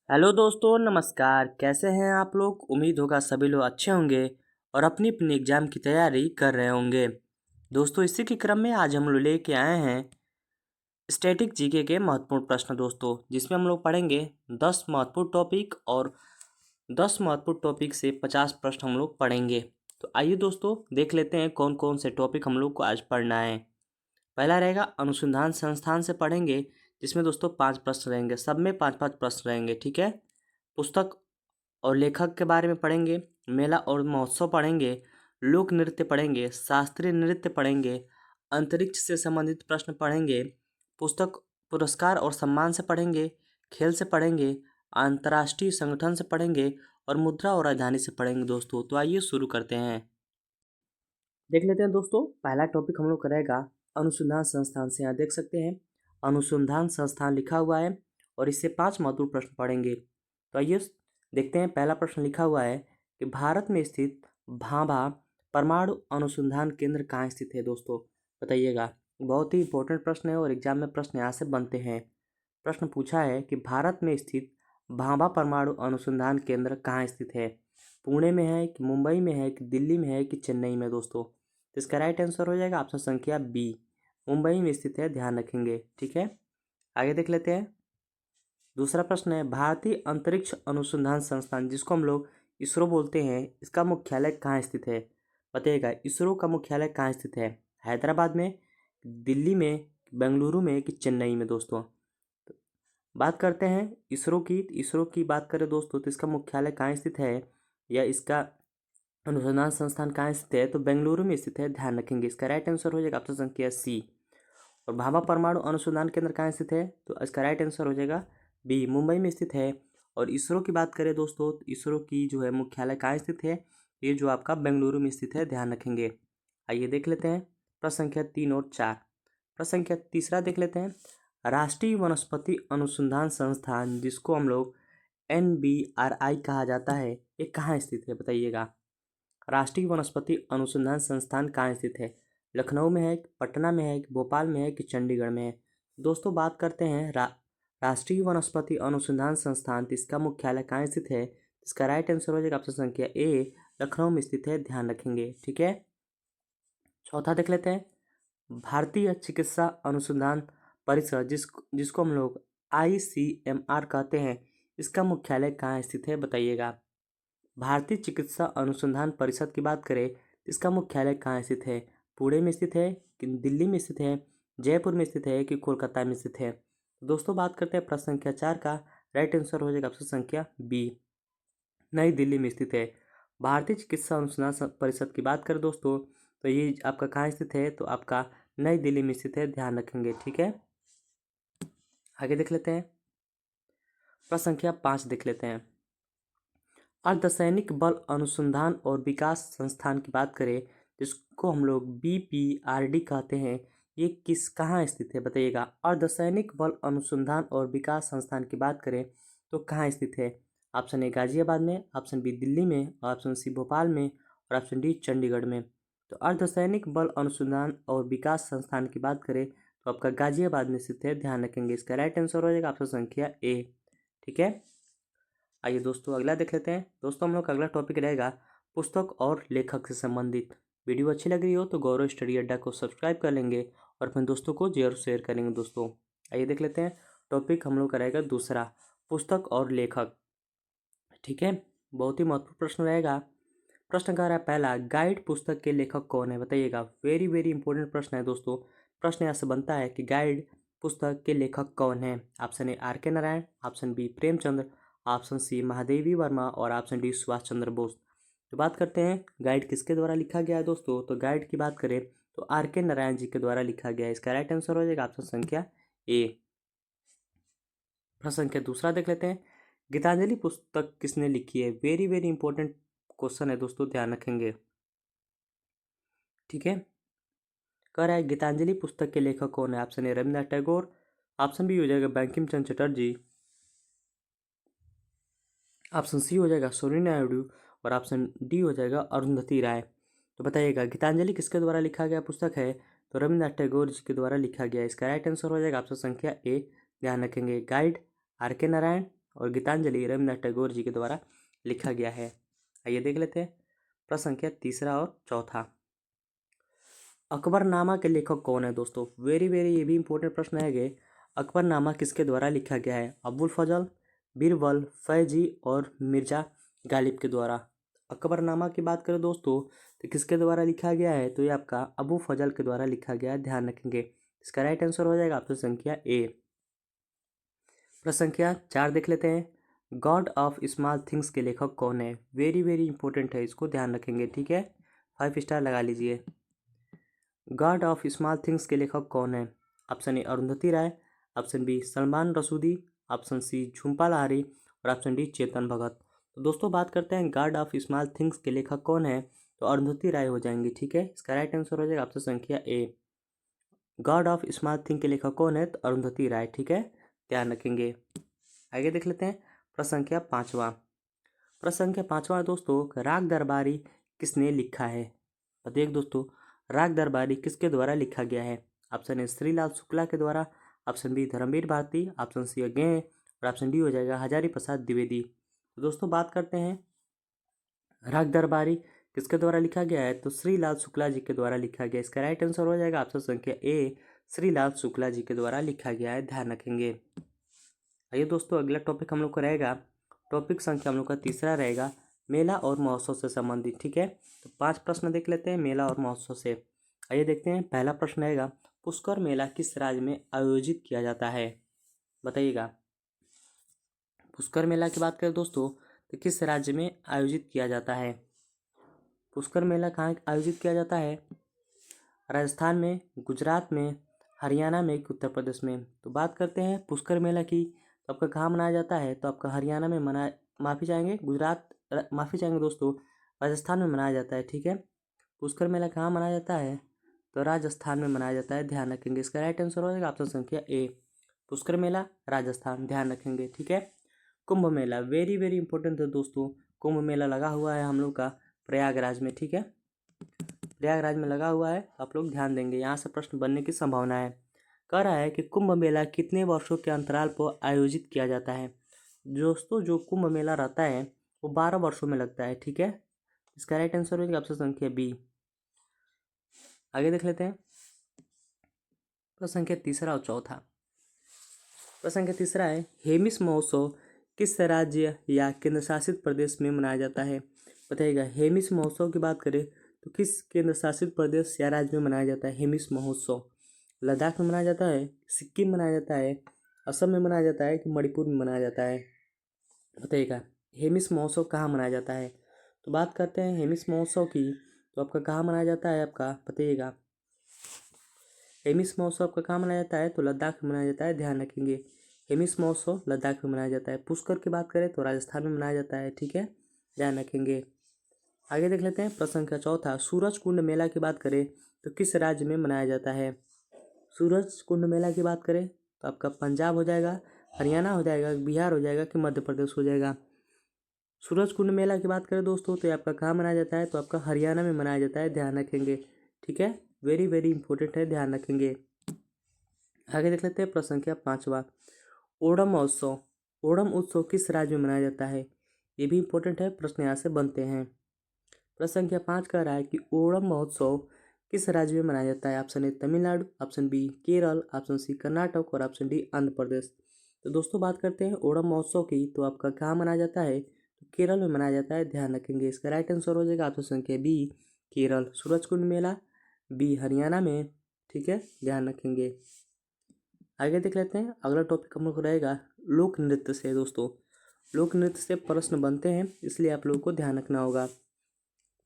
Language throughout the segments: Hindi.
हेलो दोस्तों, नमस्कार। कैसे हैं आप लोग? उम्मीद होगा सभी लोग अच्छे होंगे और अपनी अपनी एग्जाम की तैयारी कर रहे होंगे। दोस्तों, इसी के क्रम में आज हम लोग लेके आए हैं स्टैटिक जीके के महत्वपूर्ण प्रश्न दोस्तों, जिसमें हम लोग पढ़ेंगे 10 महत्वपूर्ण टॉपिक और 10 महत्वपूर्ण टॉपिक से 50 प्रश्न हम लोग पढ़ेंगे। तो आइए दोस्तों, देख लेते हैं कौन कौन से टॉपिक हम लोग को आज पढ़ना है। पहला रहेगा अनुसंधान संस्थान से पढ़ेंगे, जिसमें दोस्तों 5 प्रश्न रहेंगे। सब में 5-5 प्रश्न रहेंगे, ठीक है। पुस्तक और लेखक के बारे में पढ़ेंगे, मेला और महोत्सव पढ़ेंगे, लोक नृत्य पढ़ेंगे, शास्त्रीय नृत्य पढ़ेंगे, अंतरिक्ष से संबंधित प्रश्न पढ़ेंगे, पुस्तक पुरस्कार और सम्मान से पढ़ेंगे, खेल से पढ़ेंगे, अंतर्राष्ट्रीय संगठन से पढ़ेंगे और मुद्रा और राजधानी से पढ़ेंगे दोस्तों। तो आइए शुरू करते हैं। देख लेते हैं दोस्तों, पहला टॉपिक हम लोग का रहेगा अनुसंधान संस्थान से। यहाँ देख सकते हैं अनुसंधान संस्थान लिखा हुआ है और इससे 5 महत्वपूर्ण प्रश्न पढ़ेंगे। तो आइए देखते हैं। पहला प्रश्न लिखा हुआ है कि भारत में स्थित भाभा परमाणु अनुसंधान केंद्र कहाँ स्थित है दोस्तों? बताइएगा। बहुत ही इंपॉर्टेंट प्रश्न है और एग्जाम में प्रश्न यहाँ से बनते हैं। प्रश्न पूछा है कि भारत में स्थित भाभा परमाणु अनुसंधान केंद्र कहाँ स्थित है? पुणे में है कि मुंबई में है कि दिल्ली में है कि चेन्नई में दोस्तों? तो इसका राइट आंसर हो जाएगा ऑप्शन संख्या बी, मुंबई में स्थित है। ध्यान रखेंगे, ठीक है। आगे देख लेते हैं। दूसरा प्रश्न है भारतीय अंतरिक्ष अनुसंधान संस्थान, जिसको हम लोग इसरो बोलते हैं, इसका मुख्यालय कहाँ स्थित है? बताइएगा। इसरो का मुख्यालय कहाँ स्थित है? हैदराबाद में, दिल्ली में, बेंगलुरु में कि चेन्नई में दोस्तों? तो बात करते हैं इसरो की बात करें दोस्तों, तो इसका मुख्यालय कहाँ स्थित है या इसका अनुसंधान संस्थान कहाँ स्थित है? तो बेंगलुरु में स्थित है। ध्यान रखेंगे। इसका राइट आंसर हो जाएगा ऑप्शन संख्या सी। और भाभा परमाणु अनुसंधान केंद्र कहाँ स्थित है? तो इसका राइट आंसर हो जाएगा बी, मुंबई में स्थित है। और इसरो की बात करें दोस्तों, तो इसरो की जो है मुख्यालय कहाँ स्थित है? ये जो आपका बेंगलुरु में स्थित है। ध्यान रखेंगे। आइए देख लेते हैं प्रश्न संख्या 3 और 4। प्रश्न संख्या तीसरा देख लेते हैं। राष्ट्रीय वनस्पति अनुसंधान संस्थान, जिसको हम लोग NBRI कहा जाता है, ये कहाँ स्थित है? बताइएगा। राष्ट्रीय वनस्पति अनुसंधान संस्थान कहाँ स्थित है? लखनऊ में है, पटना में है, भोपाल में है कि चंडीगढ़ में है? दोस्तों बात करते हैं राष्ट्रीय वनस्पति अनुसंधान संस्थान, तो इसका मुख्यालय कहाँ स्थित है? इसका राइट आंसर हो जाएगा ऑप्शन संख्या ए, लखनऊ में स्थित है। ध्यान रखेंगे, ठीक है। चौथा देख लेते हैं। भारतीय चिकित्सा अनुसंधान परिषद, जिसको हम लोग ICMR कहते हैं, इसका मुख्यालय कहाँ स्थित है? बताइएगा। भारतीय चिकित्सा अनुसंधान परिषद की बात करें तो इसका मुख्यालय कहाँ स्थित है? पुणे में स्थित है कि दिल्ली में स्थित है, जयपुर में स्थित है कि कोलकाता में स्थित है? दोस्तों बात करते हैं प्रश्न संख्या 4 का। राइट आंसर हो जाएगा ऑप्शन संख्या बी, नई दिल्ली में स्थित है। भारतीय चिकित्सा अनुसंधान परिषद की बात करें दोस्तों, तो ये आपका कहाँ स्थित है? तो आपका नई दिल्ली में स्थित है। ध्यान रखेंगे, ठीक है। आगे देख लेते हैं। प्रश्न संख्या 5 देख लेते हैं। अर्धसैनिक बल अनुसंधान और विकास संस्थान की बात करें, जिसको हम लोग BPRD कहते हैं, ये कहाँ स्थित है? बताइएगा। अर्धसैनिक बल अनुसंधान और विकास संस्थान की बात करें तो कहाँ स्थित है? ऑप्शन ए गाजियाबाद में, ऑप्शन बी दिल्ली में, ऑप्शन सी भोपाल में और ऑप्शन डी चंडीगढ़ में? तो अर्धसैनिक बल अनुसंधान और विकास संस्थान की बात करें तो आपका गाजियाबाद में स्थित है। ध्यान रखेंगे। इसका राइट आंसर हो जाएगा ऑप्शन संख्या ए, ठीक है। आइए दोस्तों अगला देख लेते हैं। दोस्तों हम लोग का अगला टॉपिक रहेगा पुस्तक और लेखक से संबंधित। वीडियो अच्छी लग रही हो तो गौरव स्टडी अड्डा को सब्सक्राइब कर लेंगे और अपने दोस्तों को जरूर शेयर करेंगे दोस्तों। आइए देख लेते हैं। टॉपिक हम लोग का रहेगा दूसरा, पुस्तक और लेखक, ठीक है। बहुत ही महत्वपूर्ण प्रश्न रहेगा। प्रश्न कह रहा है पहला, गाइड पुस्तक के लेखक कौन है? बताइएगा। वेरी वेरी इंपॉर्टेंट प्रश्न है दोस्तों। प्रश्न यहाँ से बनता है कि गाइड पुस्तक के लेखक कौन है? Option A RK Narayan, option B Premchandra, option C Mahadevi Verma और ऑप्शन डी सुभाष चंद्र बोस। तो बात करते हैं गाइड किसके द्वारा लिखा गया है दोस्तों। तो गाइड की बात करें तो RK नारायण जी के द्वारा लिखा गया है। इसका राइट आंसर हो जाएगा ऑप्शन संख्या ए। प्रश्न संख्या दूसरा देख लेते हैं। गीतांजलि पुस्तक किसने लिखी है? वेरी वेरी इंपॉर्टेंट क्वेश्चन है दोस्तों, ध्यान रखेंगे, ठीक है। कह रहा है गीतांजलि पुस्तक के लेखक कौन है? Option A Rabindranath Tagore, option B हो जाएगा बंकिम चंद्र चटर्जी, ऑप्शन सी हो जाएगा सोनी नायडू और ऑप्शन डी हो जाएगा अरुंधति राय। तो बताइएगा गीतांजलि किसके द्वारा लिखा गया पुस्तक है? तो रविन्द्रनाथ टैगोर जी के द्वारा लिखा गया। इसका राइट आंसर हो जाएगा ऑप्शन संख्या ए। ध्यान रखेंगे। गाइड RK नारायण और गीतांजलि रविन्द्रनाथ टैगोर जी के द्वारा लिखा गया है। आइए देख लेते हैं प्रश्न संख्या तीसरा और चौथा। अकबरनामा के लेखक कौन है दोस्तों? वेरी वेरी ये भी इंपॉर्टेंट प्रश्न है कि अकबरनामा किसके द्वारा लिखा गया है? अबुल फजल, बीरबल, फैजी और मिर्जा गालिब के द्वारा। अकबरनामा की बात करें दोस्तों तो किसके द्वारा लिखा गया है? तो ये आपका अबू फजल के द्वारा लिखा गया है, ध्यान रखेंगे। इसका राइट आंसर हो जाएगा ऑप्शन संख्या ए। प्रश्न संख्या 4 देख लेते हैं। गॉड ऑफ स्मॉल थिंग्स के लेखक कौन है? वेरी वेरी इंपॉर्टेंट है, इसको ध्यान रखेंगे, ठीक है। 5 स्टार लगा लीजिए। गॉड ऑफ स्मॉल थिंग्स के लेखक कौन है? Option A Arundhati Roy, option B Salman Rushdie, option C Jhumpa Lahiri और ऑप्शन डी चेतन भगत। तो दोस्तों बात करते हैं गॉड ऑफ स्मॉल थिंग्स के लेखक कौन है, तो अरुंधति राय हो जाएंगी, ठीक है। इसका राइट आंसर हो जाएगा ऑप्शन संख्या ए। गॉड ऑफ स्मॉल थिंग के लेखक कौन है? तो अरुंधति राय, ठीक है, ध्यान रखेंगे। आगे देख लेते हैं प्रश्न संख्या 5वां। प्रश्न संख्या 5वां दोस्तों, राग दरबारी किसने लिखा है? बताइए दोस्तों, राग दरबारी किसके द्वारा लिखा गया है? ऑप्शन ए श्रीलाल शुक्ला के द्वारा, option B Dharamvir Bharati, option C Agyeya और ऑप्शन डी हो जाएगा हजारी प्रसाद द्विवेदी। तो दोस्तों बात करते हैं राग दरबारी किसके द्वारा लिखा गया है, तो श्रीलाल शुक्ला जी के द्वारा लिखा गया है। इसका राइट आंसर हो जाएगा ऑप्शन संख्या ए, श्रीलाल शुक्ला जी के द्वारा लिखा गया है, ध्यान रखेंगे। आइए दोस्तों अगला टॉपिक हम लोग का रहेगा, टॉपिक संख्या हम लोग का तीसरा रहेगा मेला और महोत्सव से संबंधित, ठीक है। तो 5 प्रश्न देख लेते हैं मेला और महोत्सव से। आइए देखते हैं पहला प्रश्न रहेगा, पुष्कर मेला किस राज्य में आयोजित किया जाता है? बताइएगा। पुष्कर मेला की बात करें दोस्तों तो किस राज्य में आयोजित किया जाता है? पुष्कर मेला कहाँ आयोजित किया जाता है? राजस्थान में, गुजरात में, हरियाणा में कि उत्तर प्रदेश में? तो बात करते हैं पुष्कर मेला की, तो आपका कहाँ मनाया जाता है? तो आपका हरियाणा में माफ़ी चाहेंगे माफ़ी चाहेंगे दोस्तों, राजस्थान में मनाया जाता है, ठीक है। पुष्कर मेला कहाँ मनाया जाता है? तो राजस्थान में मनाया जाता है, ध्यान रखेंगे। इसका राइट आंसर हो जाएगा ऑप्शन संख्या ए, पुष्कर मेला राजस्थान, ध्यान रखेंगे, ठीक है। Kumbh Mela very very important है दोस्तों, कुंभ मेला लगा हुआ है हम लोग का प्रयागराज में, ठीक है, प्रयागराज में लगा हुआ है, आप लोग ध्यान देंगे, यहाँ से प्रश्न बनने की संभावना है। कह रहा है कि कुंभ मेला कितने वर्षों के अंतराल पर आयोजित किया जाता है? दोस्तों जो कुंभ मेला रहता है वो 12 वर्षों में लगता है, ठीक है। इसका राइट आंसर होगा ऑप्शन संख्या बी। आगे देख लेते हैं प्रश्न संख्या तीसरा और चौथा। प्रश्न संख्या तीसरा है, हेमिस महोत्सव किस राज्य या केंद्र शासित प्रदेश में मनाया जाता है? बताइएगा। हेमिस महोत्सव की बात करें तो किस केंद्र शासित प्रदेश या राज्य में मनाया जाता है हेमिस महोत्सव? लद्दाख में मनाया जाता है, सिक्किम में मनाया जाता है, असम में मनाया जाता है कि मणिपुर में मनाया जाता है? बताइएगा हेमिस महोत्सव कहाँ मनाया जाता है? तो बात करते हैं हेमिस महोत्सव की, तो आपका कहाँ मनाया जाता है? आपका बताइएगा। हेमिस महोत्सव आपका कहाँ मनाया जाता है? तो लद्दाख में मनाया जाता है, ध्यान रखेंगे। हेमिस महोत्सव लद्दाख में मनाया जाता है। पुष्कर की बात करें तो राजस्थान में मनाया जाता है, ठीक है, ध्यान रखेंगे। आगे देख लेते हैं प्रश्न संख्या चौथा, सूरज कुंड मेला की बात करें तो किस राज्य में मनाया जाता है? सूरज कुंड मेला की बात करें तो आपका पंजाब हो जाएगा, हरियाणा हो जाएगा, बिहार हो जाएगा कि मध्य प्रदेश हो जाएगा? सूरज कुंड मेला की बात करें दोस्तों तो ये आपका कहाँ मनाया जाता है? तो आपका हरियाणा में मनाया जाता है, ध्यान रखेंगे, ठीक है, वेरी वेरी इंपॉर्टेंट है, ध्यान रखेंगे। आगे देख लेते हैं प्रश्न संख्या 5वां, ओणम महोत्सव, ओणम उत्सव किस राज्य में मनाया जाता है? ये भी इंपॉर्टेंट है, प्रश्न यहाँ से बनते हैं। प्रश्न संख्या 5 कह रहा है कि ओणम महोत्सव किस राज्य में मनाया जाता है? Option A Tamil Nadu, option B Kerala, option C Karnataka और ऑप्शन डी आंध्र प्रदेश। तो दोस्तों बात करते हैं ओणम महोत्सव की, तो आपका कहाँ मनाया जाता है? तो केरल में मनाया जाता है, ध्यान रखेंगे। इसका राइट आंसर हो जाएगा ऑप्शन संख्या बी, केरल। सूरजकुंड मेला बी हरियाणा में, ठीक है, ध्यान रखेंगे। आगे देख लेते हैं अगला टॉपिक हम लोग रहेगा लोक नृत्य से। दोस्तों लोक नृत्य से प्रश्न बनते हैं, इसलिए आप लोगों को ध्यान रखना होगा।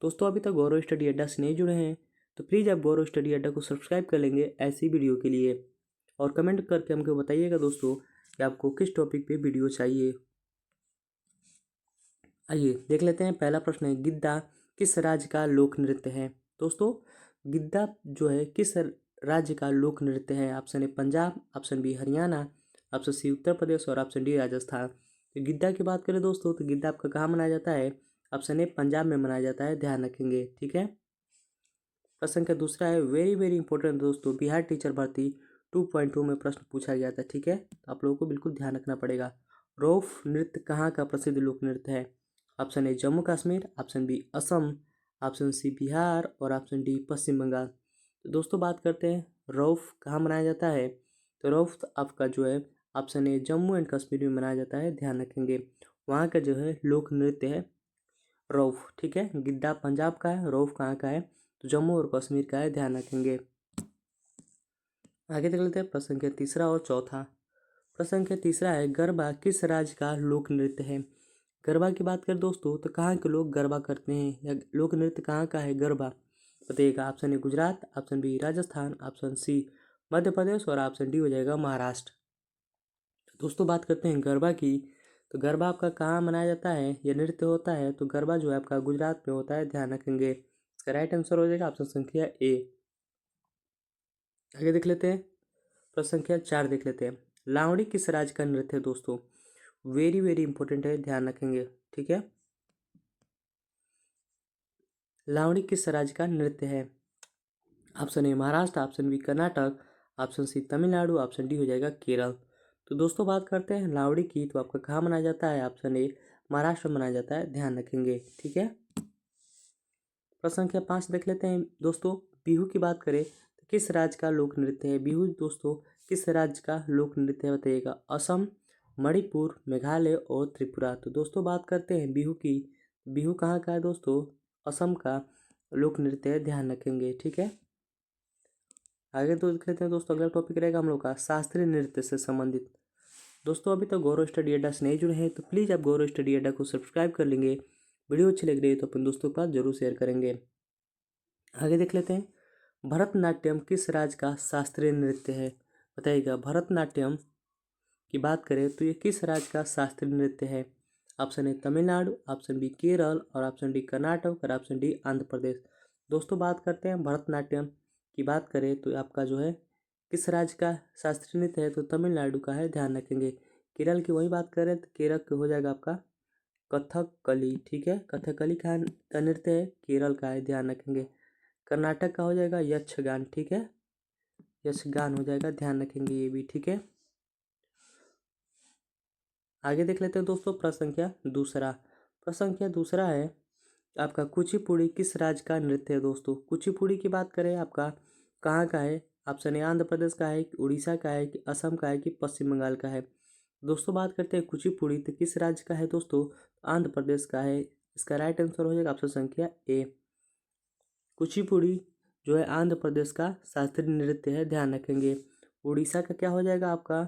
दोस्तों अभी तक गौरव स्टडी अड्डा से नहीं जुड़े हैं तो प्लीज़ आप गौरव स्टडी अड्डा को सब्सक्राइब कर लेंगे ऐसी वीडियो के लिए, और कमेंट करके हमको बताइएगा दोस्तों कि आपको किस टॉपिक पे वीडियो चाहिए। आइए देख लेते हैं पहला प्रश्न है, गिद्दा किस राज्य का लोक नृत्य है? दोस्तों गिद्दा जो है किस राज्य का लोक नृत्य है? Option A Punjab, option B Haryana, option C Uttar Pradesh और ऑप्शन डी राजस्थान। तो गिद्दा की बात करें दोस्तों तो गिद्दा आपका कहाँ मनाया जाता है? ऑप्शन ए पंजाब में मनाया जाता है, ध्यान रखेंगे, ठीक है। प्रश्न का दूसरा है, वेरी वेरी इंपॉर्टेंट दोस्तों, बिहार टीचर भर्ती 2.2 में प्रश्न पूछा गया था, ठीक है, तो आप लोगों को बिल्कुल ध्यान रखना पड़ेगा। रौफ नृत्य कहाँ का प्रसिद्ध लोक नृत्य है? Option A Jammu Kashmir, option B Assam, option C Bihar और ऑप्शन डी पश्चिम बंगाल। तो दोस्तों बात करते हैं रौफ कहाँ मनाया जाता है। तो रौफ आपका जो है option A Jammu and Kashmir में मनाया जाता है, ध्यान रखेंगे। वहाँ का जो है लोक नृत्य है रौफ, ठीक है। गिद्दा पंजाब का है, रौफ कहाँ का है? तो जम्मू और कश्मीर का है, ध्यान रखेंगे। आगे देख लेते हैं प्रश्न संख्या तीसरा और चौथा। प्रश्न संख्या तीसरा है गरबा किस राज्य का लोक नृत्य है? गरबा की बात करें दोस्तों तो कहाँ के लोग गरबा करते हैं या लोक नृत्य कहाँ का है गरबा? बताइएगा। Option A Gujarat, option B Rajasthan, option C Madhya Pradesh और ऑप्शन डी हो जाएगा महाराष्ट्र। दोस्तों बात करते हैं गरबा की। तो गरबा आपका कहाँ मनाया जाता है या नृत्य होता है? तो गरबा जो है आपका गुजरात में होता है, ध्यान रखेंगे। इसका राइट आंसर हो जाएगा ऑप्शन संख्या ए। आगे देख लेते हैं प्रश्न संख्या 4 देख लेते हैं। लावणी किस राज्य का नृत्य है दोस्तों? वेरी वेरी इंपॉर्टेंट है, ध्यान रखेंगे, ठीक है। लावणी किस राज्य का नृत्य है? Option A Maharashtra, option B Karnataka, option C Tamil Nadu, option D हो जाएगा केरल। तो दोस्तों बात करते हैं लावड़ी की। तो आपका कहाँ मनाया जाता है? ऑप्शन ए महाराष्ट्र में मनाया जाता है, ध्यान रखेंगे, ठीक है। प्रश्न संख्या 5 देख लेते हैं दोस्तों। बिहू की बात करें तो किस राज्य का लोक नृत्य है? बिहू दोस्तों किस राज्य का लोक नृत्य है बताइएगा। असम, मणिपुर, मेघालय और त्रिपुरा। तो दोस्तों बात करते हैं बिहू की। बिहू कहाँ का है दोस्तों? असम का लोक नृत्य है, ध्यान रखेंगे, ठीक है। आगे तो देख लेते हैं दोस्तों। अगला टॉपिक रहेगा हम लोग का शास्त्रीय नृत्य से संबंधित। दोस्तों अभी तो गौरव स्टडी अड्डा से नहीं जुड़े हैं तो प्लीज़ आप गौरव स्टडी अड्डा को सब्सक्राइब कर लेंगे। वीडियो अच्छी लग रही है तो अपने दोस्तों के पास जरूर शेयर करेंगे। आगे देख लेते हैं भरतनाट्यम किस राज्य का शास्त्रीय नृत्य है? बताइएगा। भरतनाट्यम की बात करें तो ये किस राज्य का शास्त्रीय नृत्य है? Option A Tamil Nadu, option B Kerala और ऑप्शन डी कर्नाटक और ऑप्शन डी आंध्र प्रदेश। दोस्तों बात करते हैं भरतनाट्यम की बात करें तो आपका जो है किस राज्य का शास्त्रीय नृत्य है? तो तमिलनाडु का है, ध्यान रखेंगे। केरल की वही बात करें तो केरल का हो जाएगा आपका कथकली, ठीक है। कथकली का नृत्य है, केरल का है, ध्यान रखेंगे। कर्नाटक का हो जाएगा यक्षगान, ठीक है। यक्षगान हो जाएगा, ध्यान रखेंगे ये भी, ठीक है। आगे देख लेते हैं दोस्तों प्रश्न संख्या दूसरा। प्रश्न संख्या दूसरा है आपका कुचिपुड़ी किस राज्य का नृत्य है दोस्तों? कुचिपुड़ी की बात करें आपका कहाँ का है? ऑप्शन ए आंध्र प्रदेश का है, कि उड़ीसा का है, कि असम का है, कि पश्चिम बंगाल का है। दोस्तों बात करते हैं कुचिपुड़ी तो किस राज्य का है दोस्तों? आंध्र प्रदेश का है। इसका राइट आंसर हो जाएगा ऑप्शन संख्या ए। कुचिपुड़ी जो है आंध्र प्रदेश का शास्त्रीय नृत्य है, ध्यान रखेंगे। उड़ीसा का क्या हो जाएगा आपका?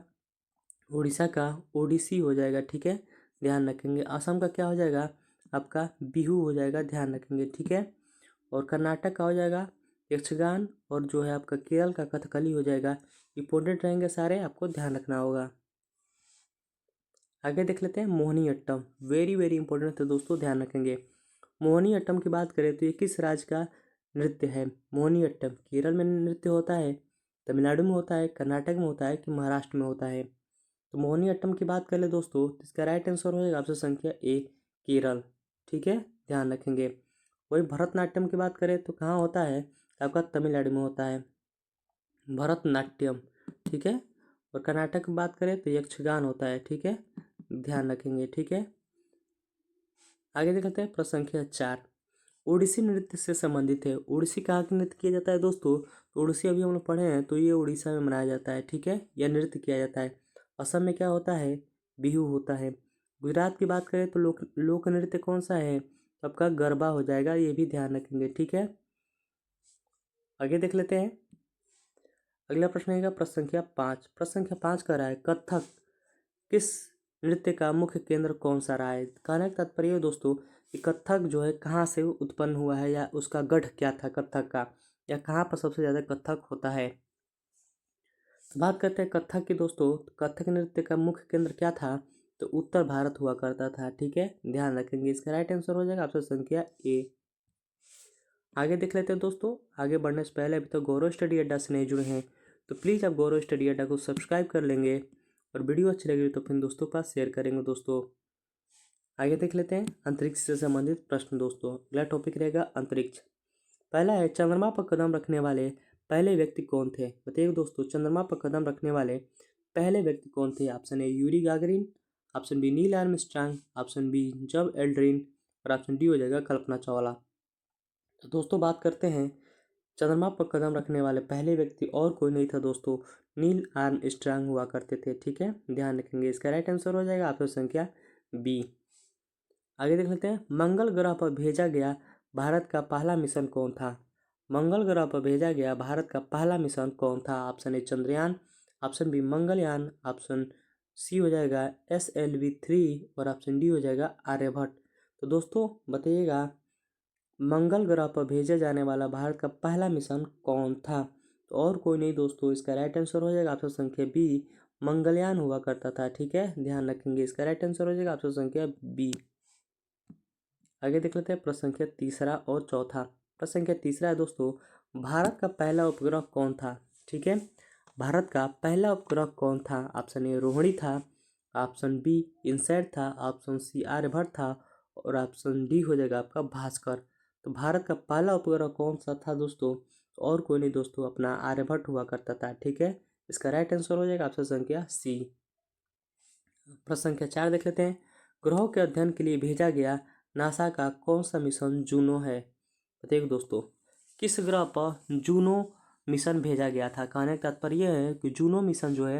उड़ीसा का ओडिसी हो जाएगा, ठीक है, ध्यान रखेंगे। असम का क्या हो जाएगा आपका? बिहू हो जाएगा, ध्यान रखेंगे, ठीक है। और कर्नाटक का हो जाएगा यक्षगान और जो है आपका केरल का कथकली हो जाएगा। इंपॉर्टेंट रहेंगे सारे, आपको ध्यान रखना होगा। आगे देख लेते हैं Mohini Attam. Very very important है दोस्तों, ध्यान रखेंगे। मोहिनी अट्टम की बात करें तो ये किस राज्य का नृत्य है? मोहिनी अट्टम केरल में नृत्य होता है, तमिलनाडु में होता है, कर्नाटक में होता है, कि महाराष्ट्र में होता है? तो मोहिनी अट्टम की बात कर ले दोस्तों तो इसका राइट आंसर हो जाएगा ऑप्शन संख्या ए केरल, ठीक है, ध्यान रखेंगे। वही भरतनाट्यम की बात करें तो कहाँ होता है? आपका तमिलनाडु में होता है भरतनाट्यम, ठीक है। और कर्नाटक की बात करें तो यक्षगान होता है, ठीक है, ध्यान रखेंगे, ठीक है। आगे देखते हैं प्रश्न संख्या 4। ओडिसी नृत्य से संबंधित है। ओडिसी कहाँ का नृत्य किया जाता है दोस्तों? तो ओडिसी अभी हम लोग पढ़े हैं तो ये उड़ीसा में मनाया जाता है, ठीक है, यह नृत्य किया जाता है। असम में क्या होता है? बिहू होता है। गुजरात की बात करें तो लोक नृत्य कौन सा है? आपका गरबा हो जाएगा, ये भी ध्यान रखेंगे, ठीक है। आगे देख लेते हैं अगला प्रश्न है प्रश्न संख्या 5। प्रश्न संख्या 5 कह रहा है कथक किस नृत्य का मुख्य केंद्र कौन सा रहा है? कहने का तात्पर्य है दोस्तों कि कथक जो है कहाँ से उत्पन्न हुआ है या उसका गढ़ क्या था कथक का, या कहाँ पर सबसे ज़्यादा कथक होता है। तो बात करते हैं कथक की दोस्तों। कथक नृत्य का मुख्य केंद्र क्या था? तो उत्तर भारत हुआ करता था, ठीक है, ध्यान रखेंगे। इसका राइट आंसर हो जाएगा ऑप्शन संख्या ए। आगे देख लेते हैं दोस्तों। आगे बढ़ने से पहले अभी तो गौरव स्टडी अड्डा से नहीं जुड़े हैं तो प्लीज़ आप गौरव स्टडी अड्डा को सब्सक्राइब कर लेंगे और वीडियो अच्छी लगी तो अपने दोस्तों के पास शेयर करेंगे दोस्तों। आगे देख लेते हैं अंतरिक्ष से संबंधित प्रश्न दोस्तों। अगला टॉपिक रहेगा अंतरिक्ष। पहला है चंद्रमा पर कदम रखने वाले पहले व्यक्ति कौन थे? बताइए दोस्तों, चंद्रमा पर कदम रखने वाले पहले व्यक्ति कौन थे? Option A Yuri Gagarin, option B Neil Armstrong, option B जब एल्ड्रिन और ऑप्शन डी हो जाएगा कल्पना चावला। तो दोस्तों बात करते हैं चंद्रमा पर कदम रखने वाले पहले व्यक्ति और कोई नहीं था दोस्तों, नील आर्मस्ट्रांग हुआ करते थे। ठीक है, ध्यान रखेंगे। इसका राइट आंसर हो जाएगा ऑप्शन संख्या बी। आगे देख लेते हैं, मंगल ग्रह पर भेजा गया भारत का पहला मिशन कौन था? मंगल ग्रह पर भेजा गया भारत का पहला मिशन कौन था? Option A Chandrayaan, option B Mangalyaan, option C हो जाएगा SLV-3 और ऑप्शन डी हो जाएगा आर्यभट्ट। तो दोस्तों बताइएगा, मंगल ग्रह पर भेजा जाने वाला भारत का पहला मिशन कौन था? तो और कोई नहीं दोस्तों, इसका राइट आंसर हो जाएगा ऑप्शन संख्या बी, मंगलयान हुआ करता था। ठीक है, ध्यान रखेंगे। इसका राइट आंसर हो जाएगा ऑप्शन संख्या बी। आगे देख लेते हैं प्रश्न संख्या तीसरा और चौथा। प्रश्न संख्या तीसरा है दोस्तों, भारत का पहला उपग्रह कौन था? ठीक है, भारत का पहला उपग्रह कौन था? ऑप्शन ए रोहिणी था, ऑप्शन बी इनसैट था, ऑप्शन सी आर्यभट्ट था और ऑप्शन डी हो जाएगा आपका भास्कर। तो भारत का पहला उपग्रह कौन सा था दोस्तों? और कोई नहीं दोस्तों, अपना आर्यभट्ट हुआ करता था। ठीक है, इसका राइट आंसर हो जाएगा ऑप्शन संख्या सी। प्रश्न संख्या 4 देख लेते हैं, ग्रहों के अध्ययन के लिए भेजा गया नासा का कौन सा मिशन जूनो है? बताइए दोस्तों, किस ग्रह पर जूनो मिशन भेजा गया था? कहने का तात्पर्य यह है कि जूनो मिशन जो है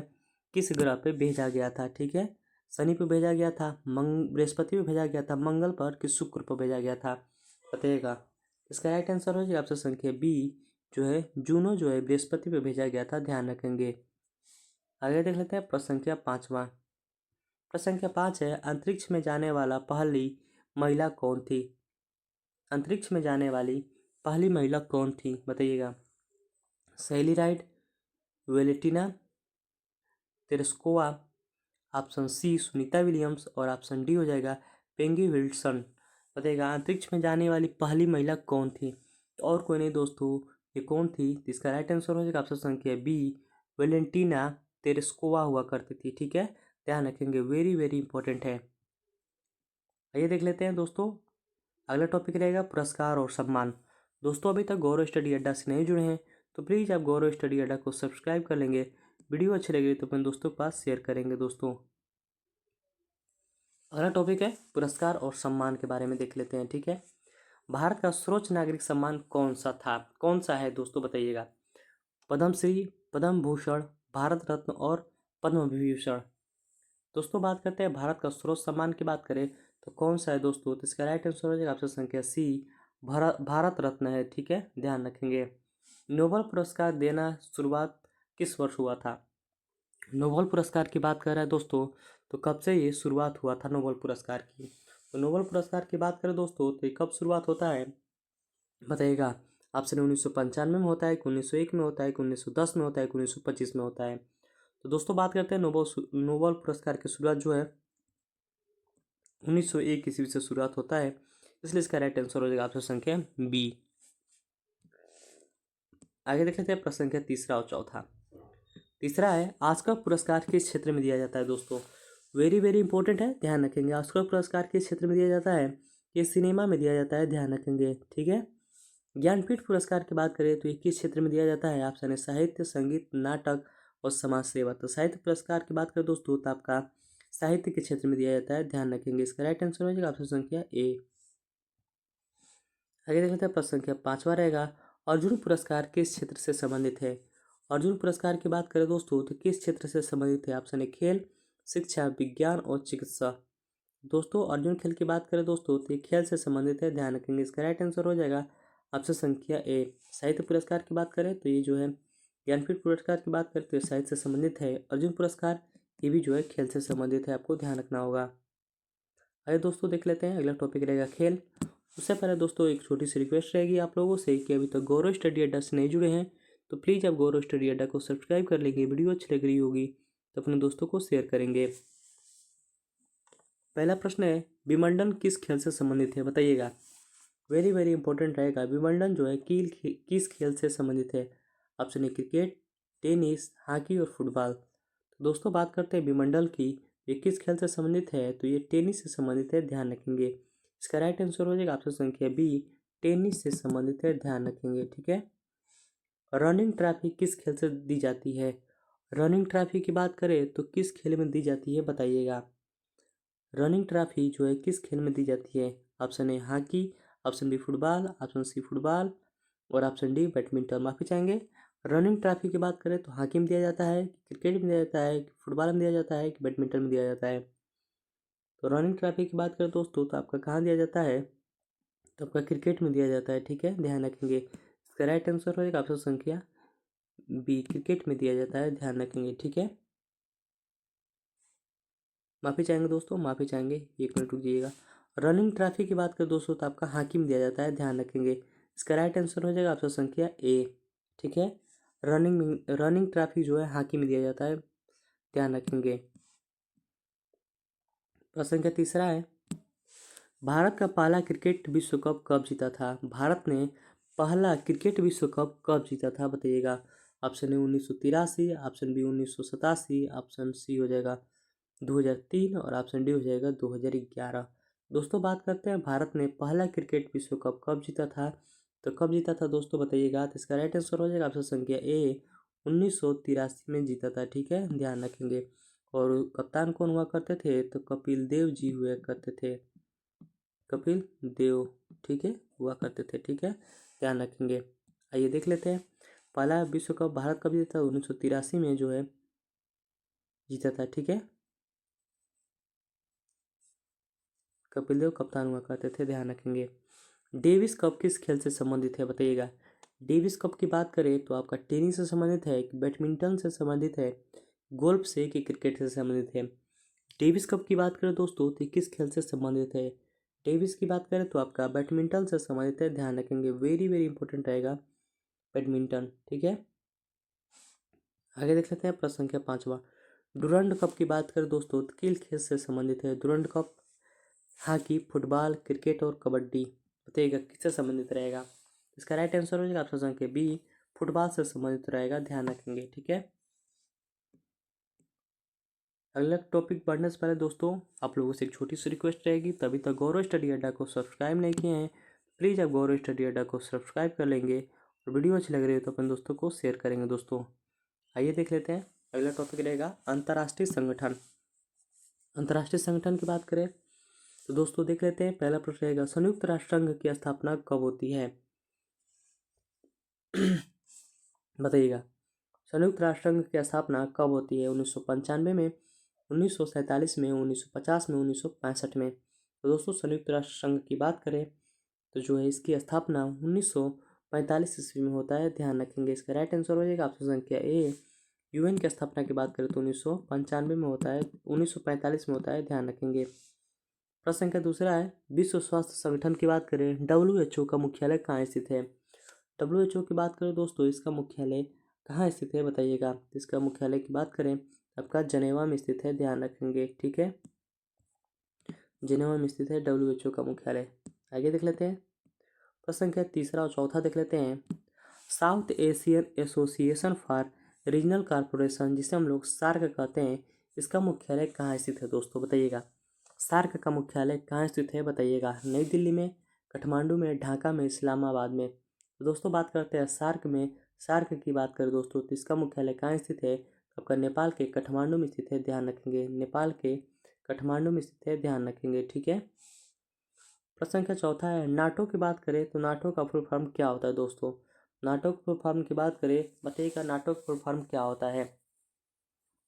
किस ग्रह पे भेजा गया था। ठीक है, शनि पे भेजा गया था, बृहस्पति पे भेजा गया था, मंगल पर कि शुक्र पर भेजा गया था? बताइएगा। इसका राइट आंसर हो जाएगा ऑप्शन संख्या बी, जो है जूनो जो है बृहस्पति पे भेजा गया था। ध्यान रखेंगे। आगे देख लेते हैं प्रश्न संख्या 5वां। प्रश्न संख्या 5 है, अंतरिक्ष में जाने वाला पहली महिला कौन थी? अंतरिक्ष में जाने वाली पहली महिला कौन थी? बताइएगा। Sally Ride, Valentina Tereshkova, option C Sunita Williams और ऑप्शन डी हो जाएगा पेंगी विल्सन। बताइएगा, अंतरिक्ष में जाने वाली पहली महिला कौन थी? और कोई नहीं दोस्तों, ये कौन थी? तो इसका राइट आंसर हो जाएगा ऑप्शन संख्या बी, वेलेंटिना तेरेस्कोवा हुआ करती थी। ठीक है, ध्यान रखेंगे, वेरी वेरी इंपॉर्टेंट है। आइए देख लेते हैं दोस्तों, अगला टॉपिक रहेगा पुरस्कार और सम्मान। दोस्तों अभी तक गौरव स्टडी अड्डा से नहीं जुड़े हैं तो प्लीज़ आप गौरव स्टडी अड्डा को सब्सक्राइब कर लेंगे। वीडियो अच्छी लगी तो अपने दोस्तों के पास शेयर करेंगे। दोस्तों अगला टॉपिक है पुरस्कार और सम्मान के बारे में देख लेते हैं। ठीक है, भारत का सर्वोच्च नागरिक सम्मान कौन सा था? कौन सा है दोस्तों? बताइएगा। पद्मश्री, पद्म भूषण, भारत रत्न और पद्म विभूषण। दोस्तों बात करते हैं भारत का सर्वोच्च सम्मान की बात करें तो कौन सा है दोस्तों? तो इसका राइट आंसर हो जाएगा ऑप्शन संख्या सी, भारत रत्न है। ठीक है, ध्यान रखेंगे। नोबेल पुरस्कार देना शुरुआत किस वर्ष हुआ था? नोबेल पुरस्कार की बात कर रहे हैं दोस्तों, तो कब से ये शुरुआत हुआ था नोबेल पुरस्कार की? तो नोबेल पुरस्कार की बात करें दोस्तों तो ये कब शुरुआत होता है? बताइएगा। ऑप्शन 1995 में होता है, 1901 में होता है, 1910 में होता है, 1925 में होता है? तो दोस्तों बात करते हैं नोबेल पुरस्कार की शुरुआत जो है 1901 ईस्वी से शुरुआत होता है, इसलिए इसका राइट आंसर हो जाएगा ऑप्शन संख्या बी। आगे देख लेते हैं प्रश्न संख्या तीसरा और चौथा। तीसरा है, ऑस्कर पुरस्कार किस क्षेत्र में दिया जाता है? दोस्तों वेरी वेरी इंपॉर्टेंट है, ध्यान रखेंगे। ऑस्कर पुरस्कार किस क्षेत्र में दिया जाता है? ये सिनेमा में दिया जाता है, ध्यान रखेंगे। ठीक है, ज्ञानपीठ पुरस्कार की बात करें तो ये किस क्षेत्र में दिया जाता है? ऑप्शन है साहित्य, संगीत, नाटक और समाज सेवा। तो साहित्य पुरस्कार की बात करें दोस्तों तो आपका साहित्य के क्षेत्र में दिया जाता है, ध्यान रखेंगे। इसका राइट आंसर हो जाएगा ऑप्शन संख्या ए। आगे देख लेते हैं प्रश्न संख्या 5वां रहेगा, अर्जुन पुरस्कार किस क्षेत्र से संबंधित है? अर्जुन पुरस्कार की बात करें दोस्तों तो किस क्षेत्र से संबंधित है? ऑप्शन है खेल, शिक्षा, विज्ञान और चिकित्सा। दोस्तों अर्जुन खेल की बात करें दोस्तों तो ये खेल से संबंधित है, ध्यान रखेंगे। इसका राइट आंसर हो जाएगा ऑप्शन संख्या ए। साहित्य पुरस्कार की बात करें तो ये जो है ज्ञानपीठ पुरस्कार की बात करें तो ये साहित्य से संबंधित है। अर्जुन पुरस्कार ये भी जो है खेल से संबंधित है, आपको ध्यान रखना होगा। आइए दोस्तों देख लेते हैं, अगला टॉपिक रहेगा खेल। उससे पहले दोस्तों एक छोटी सी रिक्वेस्ट रहेगी आप लोगों से कि अभी तक गौरव स्टडी अड्डा से नहीं जुड़े हैं तो प्लीज़ आप गौरव स्टडी अड्डा को सब्सक्राइब कर लेंगे। वीडियो अच्छी लग रही होगी तो अपने दोस्तों को शेयर करेंगे। पहला प्रश्न है, विमंडन किस खेल से संबंधित है? बताइएगा। वेरी वेरी इंपॉर्टेंट रहेगा, विमंडन जो है किस खेल से संबंधित है? ऑप्शन ए क्रिकेट, टेनिस, हॉकी और फुटबॉल। तो दोस्तों बात करते हैं विमंडल की, ये किस खेल से संबंधित है? तो ये टेनिस से संबंधित है, ध्यान रखेंगे। इसका राइट आंसर हो जाएगा ऑप्शन संख्या बी, टेनिस से संबंधित है, ध्यान रखेंगे। ठीक है, रनिंग ट्रॉफी किस खेल से दी जाती है? रनिंग ट्रॉफी की बात करें तो किस खेल में दी जाती है? बताइएगा। रनिंग ट्रॉफी जो है किस खेल में दी जाती है? Option A hockey, option B football, option C football और ऑप्शन डी बैडमिंटन। माफ़ी चाहेंगे। रनिंग ट्रॉफी की बात करें तो हॉकी में दिया जाता है, क्रिकेट में दिया जाता है, फुटबॉल में दिया जाता है कि बैडमिंटन में दिया जाता है? तो रनिंग ट्रॉफी की बात करें दोस्तों तो आपका कहाँ दिया जाता है? तो आपका क्रिकेट में दिया जाता है। ठीक है, ध्यान रखेंगे। इसका राइट आंसर होगा ऑप्शन संख्या बी, क्रिकेट में दिया जाता है, ध्यान रखेंगे। ठीक है, माफ़ी चाहेंगे दोस्तों, माफ़ी चाहेंगे, 1 मिनट रुक जाइएगा। रनिंग ट्रॉफी की बात करें दोस्तों तो आपका हॉकी में दिया जाता है, ध्यान रखेंगे। इसका राइट आंसर हो जाएगा ऑप्शन संख्या ए। ठीक है, रनिंग ट्रॉफी जो है हॉकी में दिया जाता है, ध्यान रखेंगे। प्रश्न का तीसरा है, भारत का पहला क्रिकेट विश्व कप कब जीता था? भारत ने पहला क्रिकेट विश्व कप कब जीता था, बताइएगा। Option A 1983, option B 1987, option C हो जाएगा 2003 और ऑप्शन डी हो जाएगा 2011। दोस्तों बात करते हैं भारत ने पहला क्रिकेट विश्व कप कब जीता था, तो कब जीता था दोस्तों बताइएगा। तो इसका राइट आंसर हो जाएगा ऑप्शन संख्या ए, 1983 में जीता था। ठीक है, ध्यान रखेंगे। और कप्तान कौन हुआ करते थे, तो कपिल देव जी हुआ करते थे, कपिल देव। ठीक है, हुआ करते थे। ठीक है, ध्यान रखेंगे। आइए देख लेते हैं पहला विश्व कप भारत कब जीता था, 1983 में जो है जीता था। ठीक है, कपिल देव कप्तान हुआ करते थे, ध्यान रखेंगे। डेविस कप किस खेल से संबंधित है, बताइएगा। डेविस कप की बात करें तो आपका टेनिस से संबंधित है कि बैडमिंटन से संबंधित है, गोल्फ से कि क्रिकेट से संबंधित है? डेविस कप की बात करें दोस्तों तो किस खेल से संबंधित है? डेविस की बात करें तो आपका बैडमिंटन से संबंधित है, ध्यान रखेंगे। वेरी वेरी इंपॉर्टेंट रहेगा बैडमिंटन। ठीक है, आगे देख लेते हैं प्रश्न संख्या 5वां। डुरंड कप की बात करें दोस्तों तो किस खेल से संबंधित है? Durand cup hockey, football, cricket और कबड्डी, बताइएगा किससे संबंधित रहेगा। इसका राइट आंसर हो जाएगा ऑप्शन संख्या बी, फुटबॉल से संबंधित रहेगा, ध्यान रखेंगे। ठीक है, अगला टॉपिक पढ़ने से पहले दोस्तों आप लोगों से एक छोटी सी रिक्वेस्ट रहेगी, तभी तक गौरव स्टडी अड्डा को सब्सक्राइब नहीं किए हैं प्लीज़ आप गौरव स्टडी अड्डा को सब्सक्राइब कर लेंगे और वीडियो अच्छी लग रही है तो अपने दोस्तों को शेयर करेंगे। दोस्तों आइए देख लेते हैं, अगला टॉपिक रहेगा अंतर्राष्ट्रीय संगठन। अंतर्राष्ट्रीय संगठन की बात करें तो दोस्तों देख लेते हैं, पहला प्रश्न रहेगा संयुक्त राष्ट्र संघ की स्थापना कब होती है? बताइएगा, संयुक्त राष्ट्र संघ की स्थापना कब होती है? 1995 में, 1947 में, 1950 में, 1965 में? तो दोस्तों संयुक्त राष्ट्र संघ की बात करें तो जो है इसकी स्थापना 1945 ईस्वी में होता है, ध्यान रखेंगे। इसका राइट आंसर हो जाएगा ऑप्शन संख्या ए। यूएन की स्थापना की बात करें तो 1995 में होता है, 1945 में होता है, ध्यान रखेंगे। प्रश्न संख्या दूसरा है, विश्व स्वास्थ्य संगठन की बात करें WHO का मुख्यालय कहाँ स्थित है? WHO की बात करें दोस्तों इसका मुख्यालय कहाँ स्थित है, बताइएगा। इसका मुख्यालय की बात करें आपका जनेवा में स्थित है, ध्यान रखेंगे। ठीक है, जनेवा में स्थित है WHO का मुख्यालय। आगे देख लेते हैं प्रश्न संख्या तीसरा और चौथा देख लेते हैं। South Asian association for regional corporation, जिसे हम लोग सार्क कहते हैं, इसका मुख्यालय कहाँ स्थित है दोस्तों, बताइएगा। सार्क का मुख्यालय कहाँ स्थित है, बताइएगा। नई दिल्ली में, काठमांडू में, ढाका में, इस्लामाबाद में? तो दोस्तों बात करते हैं सार्क में। सार्क की बात करें दोस्तों तो इसका मुख्यालय कहाँ स्थित है? आपका नेपाल के काठमांडू में स्थित है, ध्यान रखेंगे। नेपाल के काठमांडू में स्थित है, ध्यान रखेंगे। ठीक है, प्रश्न संख्या चौथा है, नाटो की बात करें तो नाटो का फुल फॉर्म क्या होता है दोस्तों? नाटो की फुल फॉर्म की बात करें, बताइएगा नाटो का फुल फॉर्म क्या होता है?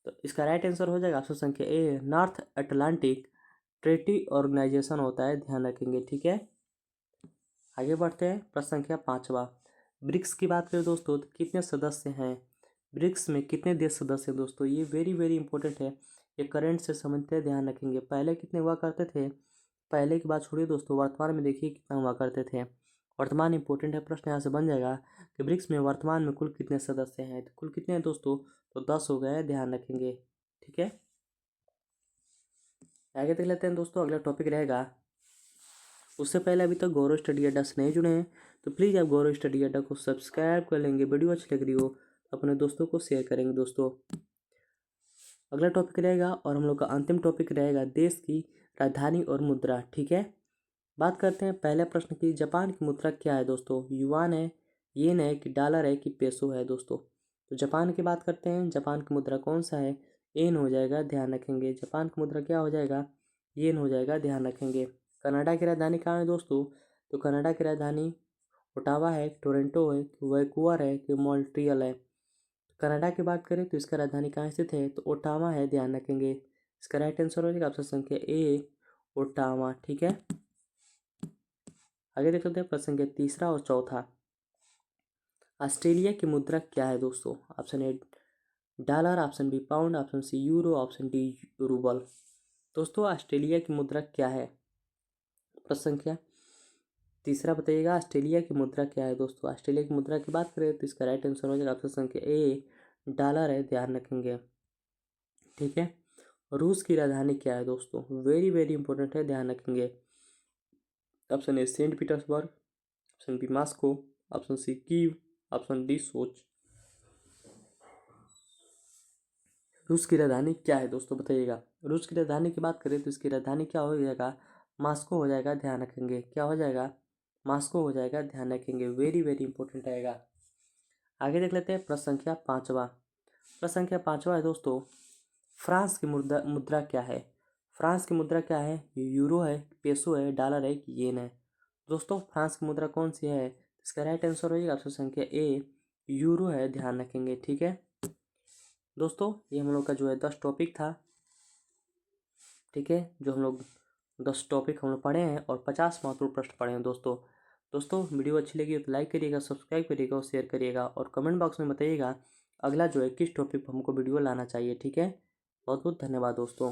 तो इसका राइट आंसर हो जाएगा ऑप्शन संख्या ए, नॉर्थ अटलांटिक ट्रेटी ऑर्गेनाइजेशन होता है, ध्यान रखेंगे। ठीक है, आगे बढ़ते हैं प्रश्न संख्या 5वां। ब्रिक्स की बात करें दोस्तों तो कितने सदस्य हैं? ब्रिक्स में कितने देश सदस्य हैं दोस्तों? ये वेरी वेरी इंपॉर्टेंट है, ये करंट से संबंधित है, ध्यान रखेंगे। पहले कितने हुआ करते थे, पहले की बात छोड़िए दोस्तों, वर्तमान में देखिए कितना हुआ करते थे। वर्तमान इंपॉर्टेंट है, प्रश्न यहाँ से बन जाएगा कि ब्रिक्स में वर्तमान में कुल कितने सदस्य हैं? तो कुल कितने हैं दोस्तों, तो 10 हो गए, ध्यान रखेंगे। ठीक है, आगे देख लेते हैं दोस्तों, अगला टॉपिक रहेगा। उससे पहले अभी तक गौरव स्टडी अड्डा से नहीं जुड़े हैं तो प्लीज़ आप गौरव स्टडी अड्डा को सब्सक्राइब कर लेंगे, वीडियो अच्छी लग रही हो तो अपने दोस्तों को शेयर करेंगे। दोस्तों अगला टॉपिक रहेगा और हम लोग का अंतिम टॉपिक रहेगा देश की राजधानी और मुद्रा। ठीक है, बात करते हैं पहले प्रश्न की, जापान की मुद्रा क्या है दोस्तों? युआन है, येन है कि डॉलर है कि पेसो है दोस्तों? तो जापान की बात करते हैं, जापान की मुद्रा कौन सा है? येन हो जाएगा, ध्यान रखेंगे। जापान की मुद्रा क्या हो जाएगा? येन हो जाएगा, ध्यान रखेंगे। कनाडा की राजधानी कहाँ है दोस्तों? तो कनाडा की राजधानी ओटावा है, टोरंटो है, वैंकूवर है कि मॉन्ट्रियल है। कनाडा की बात करें तो इसका राजधानी कहाँ स्थित है? तो ओटावा है, ध्यान रखेंगे। इसका राइट आंसर हो जाएगा ऑप्शन संख्या ए, ओटावा। ठीक है, आगे देख सकते हैं प्रश्न संख्या तीसरा और चौथा। ऑस्ट्रेलिया की मुद्रा क्या है दोस्तों? Option A dollar, option B pound, option C euro, option D rouble. दोस्तों ऑस्ट्रेलिया की मुद्रा क्या है? प्रश्न संख्या तीसरा बताइएगा, ऑस्ट्रेलिया की मुद्रा क्या है दोस्तों? ऑस्ट्रेलिया की मुद्रा की बात करें तो इसका राइट आंसर हो जाएगा ऑप्शन संख्या ए, डॉलर है, ध्यान रखेंगे। ठीक है, रूस की राजधानी क्या है दोस्तों? वेरी वेरी इंपॉर्टेंट है, ध्यान रखेंगे। Option A Saint Petersburg, option B Moscow, option C Kyiv, option D Sochi. रूस की राजधानी क्या है दोस्तों, बताइएगा। रूस की राजधानी की बात करें तो इसकी राजधानी क्या हो जाएगा? मॉस्को हो जाएगा, ध्यान रखेंगे। क्या हो जाएगा? मॉस्को हो जाएगा, ध्यान रखेंगे। वेरी वेरी इंपॉर्टेंट आएगा। आगे देख लेते हैं प्रश्न संख्या पाँचवा। प्रश्न संख्या पाँचवा है दोस्तों, फ्रांस की मुद्रा मुद्रा क्या है? फ्रांस की मुद्रा क्या है? यूरो है, पेसो है, डॉलर है कि येन है? दोस्तों फ्रांस की मुद्रा कौन सी है? इसका राइट आंसर हो जाएगा ऑप्शन संख्या ए, यूरो है, ध्यान रखेंगे। ठीक है दोस्तों, ये हम लोग का जो है 10 टॉपिक था। ठीक है, जो हम लोग 10 टॉपिक हम लोग पढ़े हैं और 50 महत्वपूर्ण प्रश्न पढ़े हैं दोस्तों। दोस्तों वीडियो अच्छी लगी तो लाइक करिएगा, सब्सक्राइब करिएगा और शेयर करिएगा, और कमेंट बॉक्स में बताइएगा अगला जो है किस टॉपिक पर हमको वीडियो लाना चाहिए। ठीक है, बहुत बहुत धन्यवाद दोस्तों।